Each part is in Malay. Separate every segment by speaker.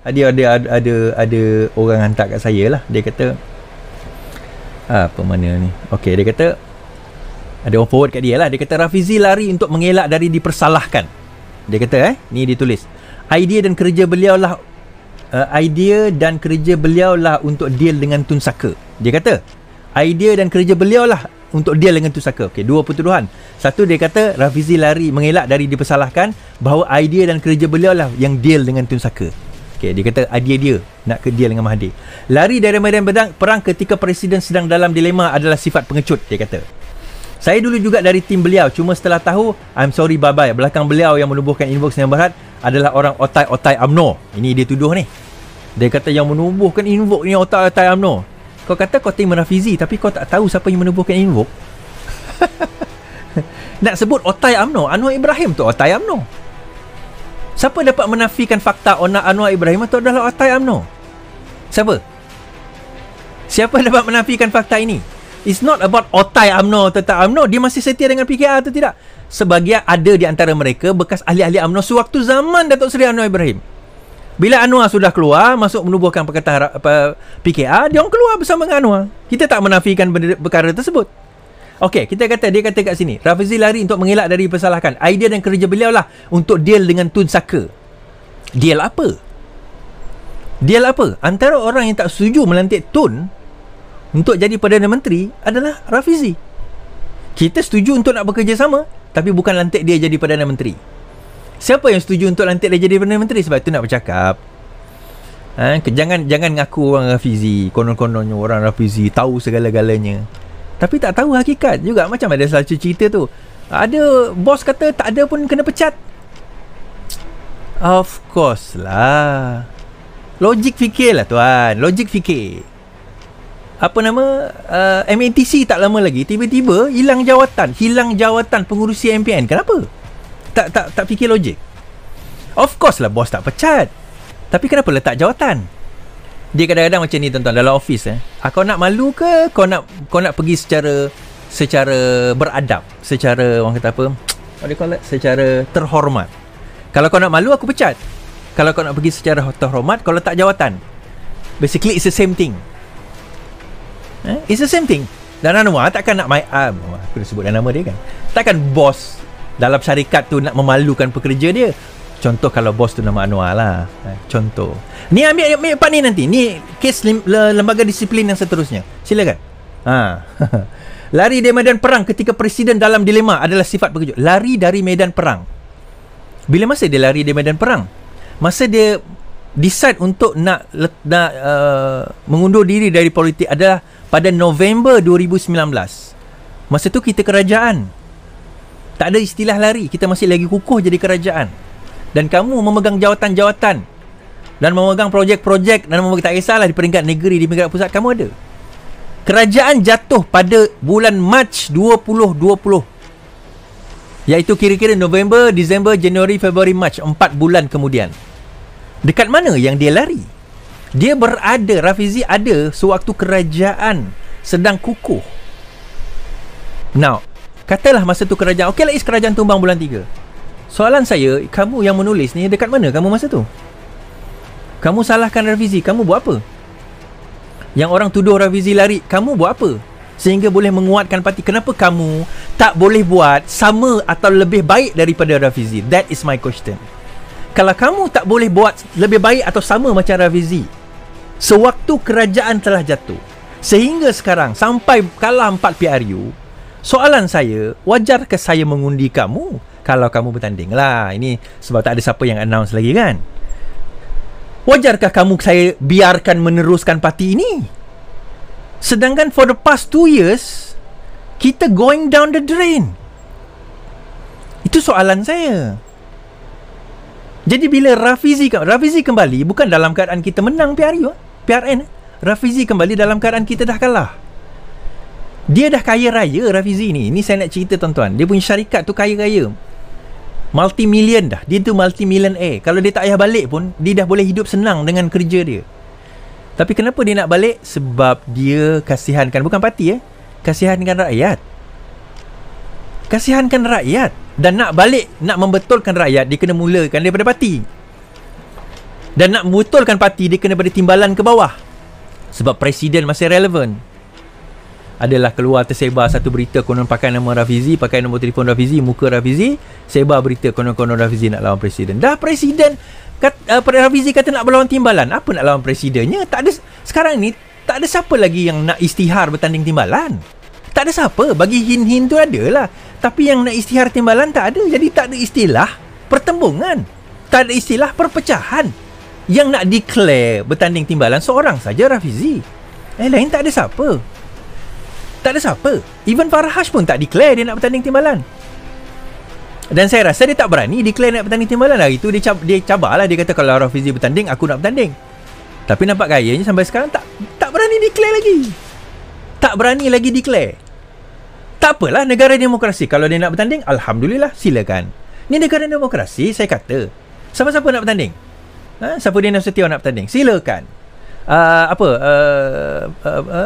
Speaker 1: Ada orang hantar kat saya lah. Dia kata apa mana ni, okey, dia kata ada orang forward kat dia lah. Dia kata Rafizi lari untuk mengelak dari dipersalahkan. Dia kata ni ditulis, idea dan kerja beliau lah untuk deal dengan Tun Saka. Dia kata idea dan kerja beliau lah untuk deal dengan Tun Saka. Okey, dua pertuduhan. Satu, dia kata Rafizi lari mengelak dari dipersalahkan, bahawa idea dan kerja beliau lah yang deal dengan Tun Saka. Okey, dia kata idea dia nak ke deal dengan Mahathir. Lari dari medan perang ketika presiden sedang dalam dilema adalah sifat pengecut, dia kata. Saya dulu juga dari tim beliau, cuma setelah tahu, I'm sorry bye-bye. Belakang beliau yang menubuhkan inbox yang Berhad adalah orang otai-otai UMNO. Ini dia tuduh ni. Dia kata yang menubuhkan inbox ni otai-otai UMNO. Kau kata kau tim Rafizi, tapi kau tak tahu siapa yang menubuhkan inbox. Nak sebut otai UMNO, Anwar Ibrahim tu otai UMNO. Siapa dapat menafikan fakta Anwar Ibrahim itu adalah otai UMNO? Siapa dapat menafikan fakta ini? It's not about otai UMNO atau tak UMNO. Dia masih setia dengan PKR atau tidak. Sebagian ada di antara mereka bekas ahli-ahli UMNO sewaktu zaman Datuk Seri Anwar Ibrahim. Bila Anwar sudah keluar, masuk menubuhkan perkataan PKR, dia orang keluar bersama dengan Anwar. Kita tak menafikan perkara tersebut. Okey, dia kata kat sini, Rafizi lari untuk mengelak dari dipersalahkan. Idea dan kerja beliau lah untuk deal dengan Tun Saka. Deal apa? Antara orang yang tak setuju melantik Tun untuk jadi Perdana Menteri adalah Rafizi. Kita setuju untuk nak bekerjasama, tapi bukan lantik dia jadi Perdana Menteri. Siapa yang setuju untuk lantik dia jadi Perdana Menteri? Sebab tu nak bercakap, jangan ngaku orang Rafizi, konon-kononnya orang Rafizi tahu segala-galanya, tapi tak tahu hakikat juga. Macam ada salah cerita tu, ada bos kata tak ada pun kena pecat. Of course lah, logik fikir lah tuan, logik fikir. MATC tak lama lagi tiba-tiba hilang jawatan pengurusi MPN. Kenapa? Tak fikir logik. Of course lah bos tak pecat, tapi kenapa letak jawatan? Dia kadang-kadang macam ni tuan-tuan dalam office. Kau nak malu ke kau nak pergi secara beradab, secara orang kata apa? What do you call it? Secara terhormat. Kalau kau nak malu, aku pecat. Kalau kau nak pergi secara terhormat, kau letak jawatan. Basically it's the same thing. It's the same thing. Dan Anwar takkan nak aku dah sebut nama dia kan. Takkan bos dalam syarikat tu nak memalukan pekerja dia. Contoh kalau bos tu nama Anwar lah. Contoh. Ni ambil part ni nanti. Ni kes lembaga disiplin yang seterusnya. Silakan. Lari dari medan perang ketika presiden dalam dilema adalah sifat pengecut. Lari dari medan perang. Bila masa dia lari dari medan perang? Masa dia decide untuk nak mengundur diri dari politik adalah pada November 2019. Masa tu kita kerajaan. Tak ada istilah lari. Kita masih lagi kukuh jadi kerajaan. Dan kamu memegang jawatan-jawatan dan memegang projek-projek dan tak kisahlah di peringkat negeri, di peringkat pusat, kamu ada. Kerajaan jatuh pada bulan Mac 2020, iaitu kira-kira November, Disember, Januari, Februari, Mac, 4 bulan kemudian. Dekat mana yang dia lari? Dia berada, Rafizi ada sewaktu kerajaan sedang kukuh. Now, katalah masa tu kerajaan, okeylah, kerajaan tumbang bulan 3. Soalan saya, kamu yang menulis ni, dekat mana kamu masa tu? Kamu salahkan Rafizi, kamu buat apa? Yang orang tuduh Rafizi lari, kamu buat apa? Sehingga boleh menguatkan parti. Kenapa kamu tak boleh buat sama atau lebih baik daripada Rafizi? That is my question. Kalau kamu tak boleh buat lebih baik atau sama macam Rafizi sewaktu kerajaan telah jatuh, sehingga sekarang sampai kalah 4 PRU, soalan saya, wajarkah saya mengundi kamu kalau kamu bertanding lah? Ini sebab tak ada siapa yang announce lagi kan. Wajarkah saya biarkan meneruskan parti ini? Sedangkan for the past 2 years kita going down the drain. Itu soalan saya. Jadi bila Rafizi kembali, bukan dalam keadaan kita menang PRN. Rafizi kembali dalam keadaan kita dah kalah. Dia dah kaya raya Rafizi ni. Ini saya nak cerita tuan-tuan. Dia punya syarikat tu kaya raya. Multi-million dah. Dia tu multi-millionaire. Kalau dia tak payah balik pun, dia dah boleh hidup senang dengan kerja dia. Tapi kenapa dia nak balik? Sebab dia kasihankan, bukan parti kasihankan rakyat. Kasihankan rakyat. Dan nak balik, nak membetulkan rakyat, dia kena mulakan daripada parti. Dan nak membetulkan parti, dia kena pada timbalan ke bawah. Sebab presiden masih relevan. Adalah keluar tersebar satu berita konon pakai nama Rafizi, pakai nombor telefon Rafizi, muka Rafizi, sebar berita konon-konon Rafizi nak lawan presiden. Dah presiden Rafizi kata nak berlawan timbalan, apa nak lawan presidennya? Tak ada. Sekarang ni tak ada siapa lagi yang nak isytihar bertanding timbalan. Tak ada siapa. Bagi hin-hin tu adalah, tapi yang nak isytihar timbalan tak ada. Jadi tak ada istilah pertembungan, tak ada istilah perpecahan. Yang nak declare bertanding timbalan seorang saja, Rafizi. Lain tak ada siapa. Tak ada siapa. Even Farahash pun tak declare dia nak bertanding timbalan. Dan saya rasa dia tak berani declare nak bertanding timbalan. Hari tu dia cabarlah. Dia kata kalau Rafizi bertanding, aku nak bertanding. Tapi nampak gayanya sampai sekarang tak berani declare lagi. Tak berani lagi declare. Tak apalah, negara demokrasi. Kalau dia nak bertanding, Alhamdulillah, silakan. Ni negara demokrasi, saya kata. Siapa-siapa nak bertanding? Safudin Nasution nak bertanding, silakan.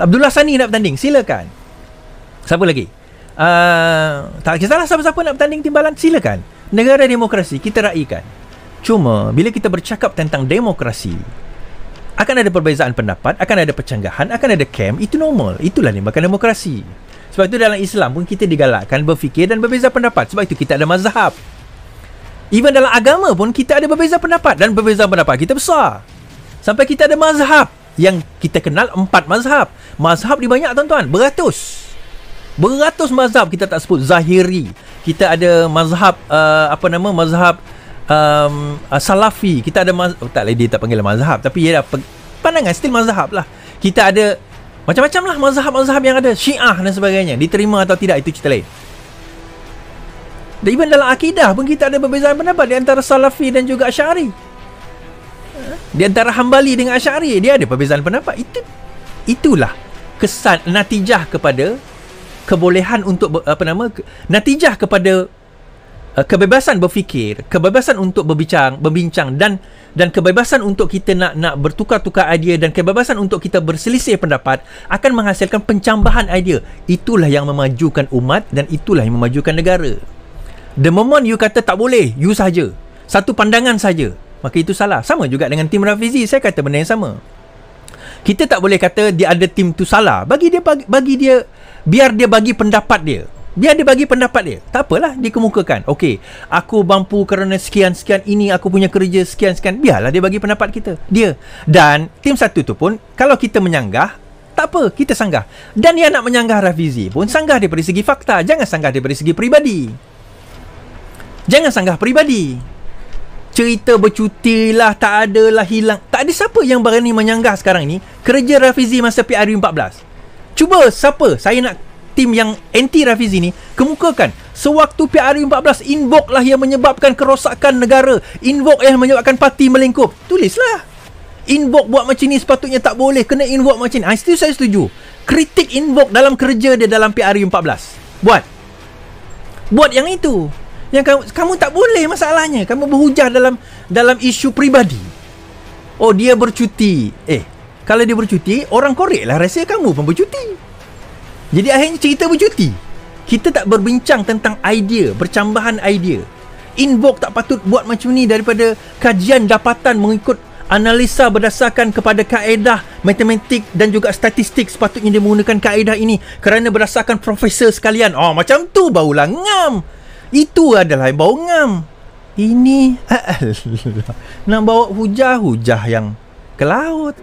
Speaker 1: Abdullah Sani nak bertanding, silakan. Siapa lagi? Tak kisahlah siapa-siapa nak bertanding timbalan, silakan. Negara demokrasi, kita raikan. Cuma bila kita bercakap tentang demokrasi, akan ada perbezaan pendapat, akan ada percanggahan, akan ada camp. Itu normal. Itulah dinamakan demokrasi. Sebab itu dalam Islam pun kita digalakkan berfikir dan berbeza pendapat. Sebab itu kita ada mazhab. Even dalam agama pun kita ada berbeza pendapat, dan berbeza pendapat kita besar. Sampai kita ada mazhab yang kita kenal 4 mazhab. Mazhab ni banyak tuan-tuan, beratus mazhab. Kita tak sebut Zahiri. Kita ada mazhab mazhab Salafi. Kita ada dia tak panggil mazhab, tapi dia pandangan stil mazhab lah. Kita ada macam-macam lah mazhab-mazhab yang ada. Syiah dan sebagainya, diterima atau tidak itu cerita lain. Dan even dalam akidah pun kita ada perbezaan pendapat di antara Salafi dan juga Asy'ari. Di antara Hambali dengan Asy'ari, dia ada perbezaan pendapat. Itulah kesan natijah kepada kebolehan untuk natijah kepada kebebasan berfikir, kebebasan untuk berbincang dan kebebasan untuk kita nak bertukar-tukar idea, dan kebebasan untuk kita berselisih pendapat akan menghasilkan pencambahan idea. Itulah yang memajukan umat, dan itulah yang memajukan negara. The moment you kata tak boleh, you saja, satu pandangan saja, maka itu salah. Sama juga dengan tim Rafizi, saya kata benda yang sama. Kita tak boleh kata dia ada tim tu salah. Bagi dia biar dia bagi pendapat dia. Biar dia bagi pendapat dia. Tak apalah, dikemukakan. Okey, aku mampu kerana sekian-sekian ini, aku punya kerja sekian-sekian. Biarlah dia bagi pendapat dia. Dan tim satu tu pun, kalau kita menyanggah, tak apa, kita sanggah. Dan yang nak menyanggah Rafizi pun sanggah daripada segi fakta, jangan sanggah daripada segi peribadi. Jangan sanggah peribadi. Cerita bercuti lah, tak ada lah, hilang. Tak ada siapa yang berani menyanggah sekarang ni kerja Rafizi masa PRU14. Cuba siapa, saya nak tim yang anti Rafizi ni kemukakan. Sewaktu PRU14, invoke lah yang menyebabkan kerosakan negara, invoke yang menyebabkan parti melingkup. Tulislah. Invoke buat macam ni sepatutnya tak boleh, kena invoke macam ni. Itu saya setuju. Kritik invoke dalam kerja dia dalam PRU14. Buat yang itu. Yang kamu tak boleh, masalahnya kamu berhujah dalam isu peribadi. Oh, dia bercuti. Kalau dia bercuti, orang korek lah rasa kamu pun bercuti. Jadi akhirnya cerita bercuti. Kita tak berbincang tentang idea, percambahan idea. Invoke tak patut buat macam ni daripada kajian dapatan mengikut analisa berdasarkan kepada kaedah matematik dan juga statistik. Sepatutnya dia menggunakan kaedah ini kerana berdasarkan profesor sekalian. Macam tu barulah ngam. Itu adalah bau ngam. Ini nak bawa hujah yang ke laut.